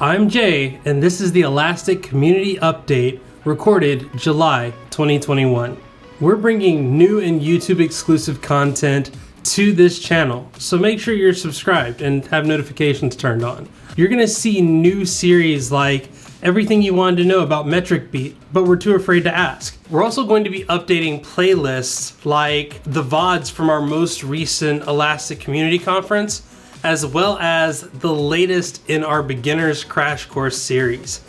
I'm Jay, and this is the Elastic Community Update recorded July 2021. We're bringing new and YouTube exclusive content to this channel, so make sure you're subscribed and have notifications turned on. You're gonna see new series like everything you wanted to know about metric beat, but were too afraid to ask. We're also going to be updating playlists like the VODs from our most recent Elastic Community Conference, as well as the latest in our Beginners Crash Course series.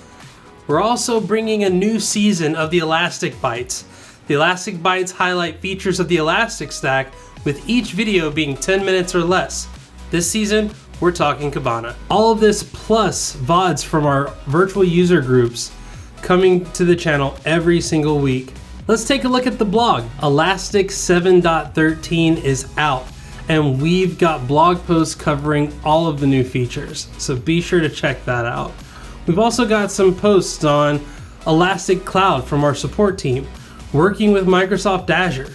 We're also bringing a new season of the Elastic Bytes. The Elastic Bytes highlight features of the Elastic Stack, with each video being 10 minutes or less. This season, we're talking Kibana. All of this plus VODs from our virtual user groups coming to the channel every single week. Let's take a look at the blog. Elastic 7.13 is out, and we've got blog posts covering all of the new features, so be sure to check that out. We've also got some posts on Elastic Cloud from our support team, working with Microsoft Azure,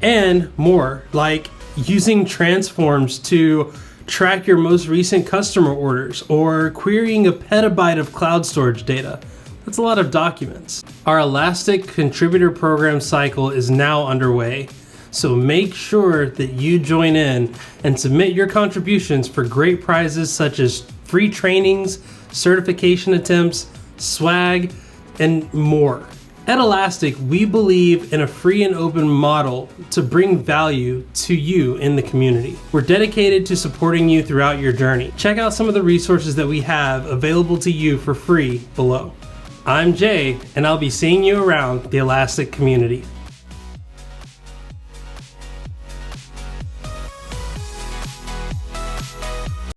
and more, like using transforms to track your most recent customer orders or querying a petabyte of cloud storage data. That's a lot of documents. Our Elastic Contributor Program cycle is now underway, so make sure that you join in and submit your contributions for great prizes such as free trainings, certification attempts, swag, and more. At Elastic, we believe in a free and open model to bring value to you in the community. We're dedicated to supporting you throughout your journey. Check out some of the resources that we have available to you for free below. I'm Jay, and I'll be seeing you around the Elastic community.